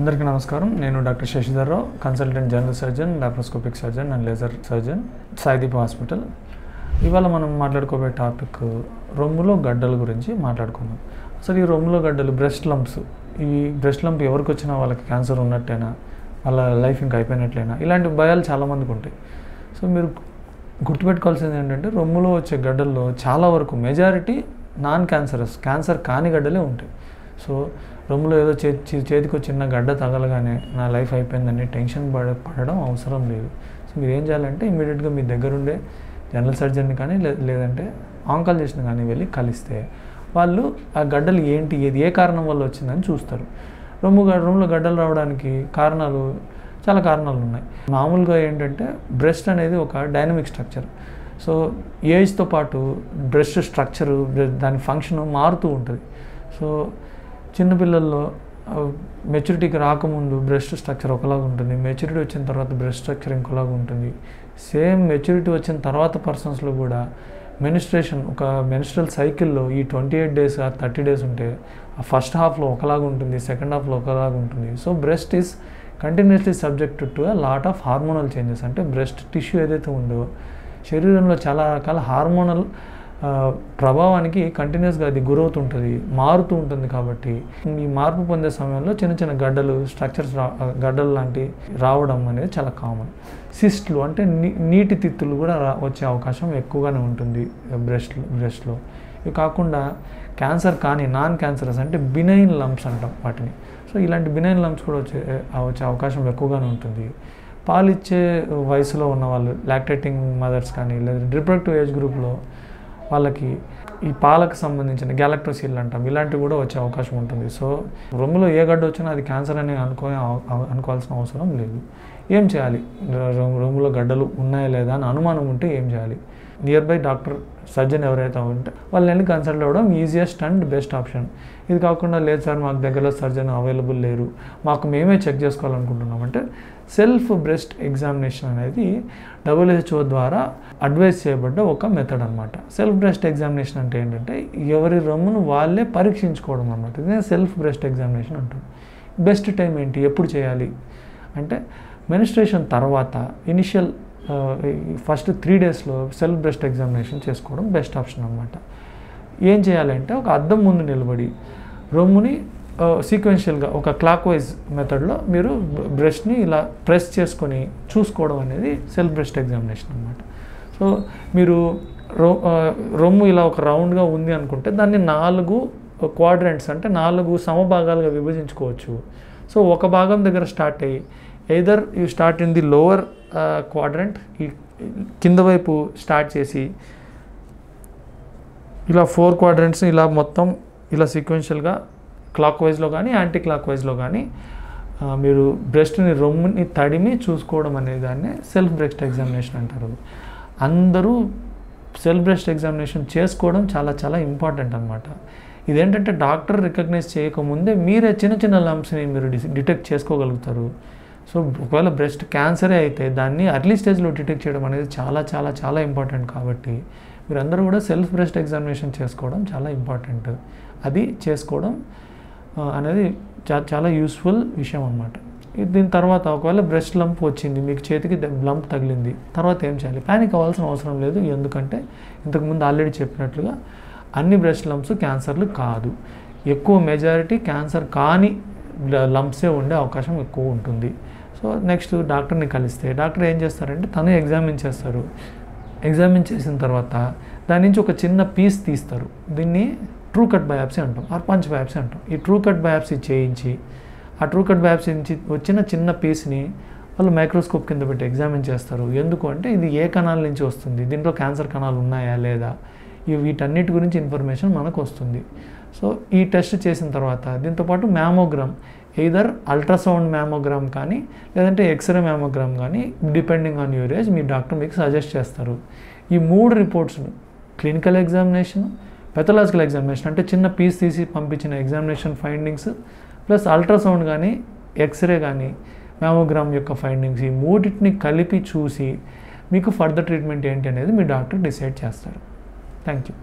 అందరికీ నమస్కారం. నేను doctor Shashidhar Rao, consultant general surgeon, laparoscopic surgeon and laser surgeon, Saideep hospital. ఇవాళ మనం మాట్లాడుకోబోయే టాపిక్ రొమ్ములో గడ్డల గురించి మాట్లాడుకుందాం. అసలు ఈ రొమ్ములో గడ్డలు, బ్రెస్ట్ లంప్స్, ఈ బ్రెస్ట్ లంప్ ఎవరికి వచ్చినా వాళ్ళకి క్యాన్సర్ ఉన్నట్టేనా, వాళ్ళ లైఫ్ ఇంకా అయిపోయినట్లేనా, ఇలాంటి భయాలు చాలామందికి ఉంటాయి. సో మీరు గుర్తుపెట్టుకోవాల్సింది ఏంటంటే, రొమ్ములో వచ్చే గడ్డల్లో చాలా వరకు మెజారిటీ నాన్ క్యాన్సరస్, క్యాన్సర్ కాని గడ్డలే ఉంటాయి. సో రొమ్ములో ఏదో చేతికి చిన్న గడ్డ తగలగానే నా లైఫ్ అయిపోయిందని టెన్షన్ పడడం అవసరం లేదు. సో మీరు ఏం చేయాలంటే ఇమీడియట్గా మీ దగ్గరుండే జనరల్ సర్జన్ని కానీ లేదంటే ఆంకాలజిస్ట్ని కానీ వెళ్ళి కలిస్తే వాళ్ళు ఆ గడ్డలు ఏంటి, ఏ కారణం వల్ల వచ్చిందని చూస్తారు. రొమ్ములో గడ్డలు రావడానికి చాలా కారణాలు ఉన్నాయి. మామూలుగా ఏంటంటే బ్రెస్ట్ అనేది ఒక డైనమిక్ స్ట్రక్చర్. సో ఏజ్తో పాటు బ్రెస్ట్ స్ట్రక్చరు, దాని ఫంక్షన్ మారుతూ ఉంటుంది. సో చిన్నపిల్లల్లో మెచ్యూరిటీకి రాకముందు బ్రెస్ట్ స్ట్రక్చర్ ఒకలాగా ఉంటుంది, మెచ్యూరిటీ వచ్చిన తర్వాత బ్రెస్ట్ స్ట్రక్చర్ ఇంకోలాగా ఉంటుంది. సేమ్ మెచ్యూరిటీ వచ్చిన తర్వాత పర్సన్స్లో కూడా మెన్స్ట్రల్ సైకిల్లో ఈ 28 days 30 days ఉంటే ఆ ఫస్ట్ హాఫ్లో ఒకలాగా ఉంటుంది, సెకండ్ హాఫ్లో ఒకలాగా ఉంటుంది. So breast is continuously subjected to lot of hormonal changes. అంటే బ్రెస్ట్ టిష్యూ ఏదైతే ఉందో శరీరంలో చాలా రకాల హార్మోనల్ ప్రభావానికి కంటిన్యూస్గా అది గురవుతుంటుంది, మారుతూ ఉంటుంది. కాబట్టి ఈ మార్పు పొందే సమయంలో చిన్న చిన్న గడ్డలు, స్ట్రక్చర్స్ గడ్డలు లాంటివి రావడం అనేది చాలా కామన్. సిస్ట్లు అంటే నీటి తిత్తులు కూడా వచ్చే అవకాశం ఎక్కువగానే ఉంటుంది బ్రెస్ట్లో. ఇవి కాకుండా క్యాన్సర్ కానీ నాన్ క్యాన్సరస్ అంటే బినైన్ లంప్స్ అంటాం వాటిని. సో ఇలాంటి బినైన్ లంప్స్ కూడా వచ్చే అవకాశం ఎక్కువగానే ఉంటుంది. పాలిచ్చే వయసులో ఉన్న వాళ్ళు, లాక్టేటింగ్ మదర్స్ కానీ లేదా రిప్రొడక్టివ్ ఏజ్ గ్రూప్లో వాళ్ళకి ఈ పాలకు సంబంధించిన గ్యాలక్టోసిల్ అంటాం, ఇలాంటివి కూడా వచ్చే అవకాశం ఉంటుంది. సో రొమ్ములో ఏ గడ్డ వచ్చినా అది క్యాన్సర్ అని అనుకోవాల్సిన అవసరం లేదు. ఏం చేయాలి, రొమ్ములో గడ్డలు ఉన్నాయా లేదా అని అనుమానం ఉంటే ఏం చేయాలి? నియర్ బై డాక్టర్, సర్జన్ ఎవరైతే ఉంటే వాళ్ళని కన్సల్ట్ అవ్వడం ఈజియెస్ట్ అండ్ బెస్ట్ ఆప్షన్. ఇది కాకుండా లేదు సార్ మాకు దగ్గరలో సర్జన్ అవైలబుల్ లేరు, మాకు మేమే చెక్ చేసుకోవాలనుకుంటున్నామంటే సెల్ఫ్ బ్రెస్ట్ ఎగ్జామినేషన్ అనేది WHO ద్వారా అడ్వైజ్ చేయబడ్డ ఒక మెథడ్ అనమాట. సెల్ఫ్ బ్రెస్ట్ ఎగ్జామినేషన్ అంటే ఏంటంటే ఎవరి రొమ్మును వాళ్ళే పరీక్షించుకోవడం అనమాట. ఇదే సెల్ఫ్ బ్రెస్ట్ ఎగ్జామినేషన్ అంటారు. బెస్ట్ టైం ఏంటి, ఎప్పుడు చేయాలి అంటే మెన్స్ట్రేషన్ తర్వాత ఇనిషియల్ ఫస్ట్ 3 daysలో సెల్ఫ్ బ్రెస్ట్ ఎగ్జామినేషన్ చేసుకోవడం బెస్ట్ ఆప్షన్ అనమాట. ఏం చేయాలంటే ఒక అద్దం ముందు నిలబడి రొమ్ముని సీక్వెన్షియల్గా ఒక క్లాక్ వైజ్ మెథడ్లో మీరు బ్రెస్ట్ని ఇలా ప్రెస్ చేసుకొని చూసుకోవడం అనేది సెల్ఫ్ బ్రెస్ట్ ఎగ్జామినేషన్ అనమాట. సో మీరు రొమ్ము ఇలా ఒక రౌండ్గా ఉంది అనుకుంటే దాన్ని 4 క్వాడ్రంట్స్ అంటే 4 సమభాగాలుగా విభజించుకోవచ్చు. సో ఒక భాగం దగ్గర స్టార్ట్ అయ్యి either you start in the lower quadrant, ఈ కింద వైపు స్టార్ట్ చేసి ఇలా 4 quadrants ఇలా మొత్తం ఇలా సీక్వెన్షియల్గా క్లాక్ వైజ్లో కానీ యాంటీ క్లాక్ వైజ్లో కానీ మీరు బ్రెస్ట్ని రొమ్ముని తడిమి చూసుకోవడం అనేది దాన్ని సెల్ఫ్ బ్రెస్ట్ ఎగ్జామినేషన్ అంటారు. అందరూ సెల్ఫ్ బ్రెస్ట్ ఎగ్జామినేషన్ చేసుకోవడం చాలా చాలా ఇంపార్టెంట్ అనమాట. ఇదేంటంటే డాక్టర్ రికగ్నైజ్ చేయకముందే మీరే చిన్న చిన్న లంప్స్ని మీరు డిటెక్ట్ చేసుకోగలుగుతారు. సో ఒకవేళ బ్రెస్ట్ క్యాన్సరే అయితే దాన్ని అర్లీ స్టేజ్లో డిటెక్ట్ చేయడం అనేది చాలా చాలా చాలా ఇంపార్టెంట్. కాబట్టి మీరందరూ కూడా సెల్ఫ్ బ్రెస్ట్ ఎగ్జామినేషన్ చేసుకోవడం చాలా ఇంపార్టెంట్. అది చేసుకోవడం అనేది చాలా యూస్ఫుల్ విషయం అన్నమాట. దీని తర్వాత ఒకవేళ బ్రెస్ట్ లంప్ వచ్చింది, మీకు చేతికి లంప్ తగిలింది, తర్వాత ఏం చేయాలి? ప్యానిక్ అవ్వాల్సిన అవసరం లేదు. ఎందుకంటే ఇంతకుముందు ఆల్రెడీ చెప్పినట్లుగా అన్ని బ్రెస్ట్ లంప్స్ క్యాన్సర్లు కాదు. ఎక్కువ మెజారిటీ క్యాన్సర్ కాని లంప్సే ఉండే అవకాశం ఎక్కువ ఉంటుంది. సో నెక్స్ట్ డాక్టర్ని కలిస్తే డాక్టర్ ఏం చేస్తారంటే తను ఎగ్జామిన్ చేస్తారు. ఎగ్జామిన్ చేసిన తర్వాత దాని నుంచి ఒక చిన్న పీస్ తీస్తారు. దీన్ని ట్రూ కట్ బయాప్సీ అంటాం, ఆర్ పంచ్ బయాప్సీ అంటాం. ఈ ట్రూ కట్ బయాప్సీ చేయించి ఆ ట్రూ కట్ బయాప్సీ నుంచి వచ్చిన చిన్న పీస్ని వాళ్ళు మైక్రోస్కోప్ కింద పెట్టి ఎగ్జామిన్ చేస్తారు. ఎందుకు అంటే ఇది ఏ కణాల నుంచి వస్తుంది, దీంట్లో క్యాన్సర్ కణాలు ఉన్నాయా లేదా, వీటన్నిటి గురించి ఇన్ఫర్మేషన్ మనకు వస్తుంది. సో ఈ టెస్ట్ చేసిన తర్వాత దీంతోపాటు మ్యామోగ్రామ్, ఎయిదర్ అల్ట్రాసౌండ్ మ్యామోగ్రామ్ కానీ లేదంటే ఎక్స్రే మ్యామోగ్రామ్ కానీ depending on your age me doctor మీకు సజెస్ట్ చేస్తారు. ఈ 3 రిపోర్ట్స్ను క్లినికల్ ఎగ్జామినేషన్, పెథలాజికల్ ఎగ్జామినేషన్ అంటే చిన్న పీస్ తీసి పంపించిన ఎగ్జామినేషన్ ఫైండింగ్స్ ప్లస్ అల్ట్రాసౌండ్ కానీ ఎక్స్రే కానీ మ్యామోగ్రామ్ యొక్క ఫైండింగ్స్, ఈ 3టిని కలిపి చూసి మీకు ఫర్దర్ ట్రీట్మెంట్ ఏంటి అనేది మీ డాక్టర్ డిసైడ్ చేస్తారు. Thank you.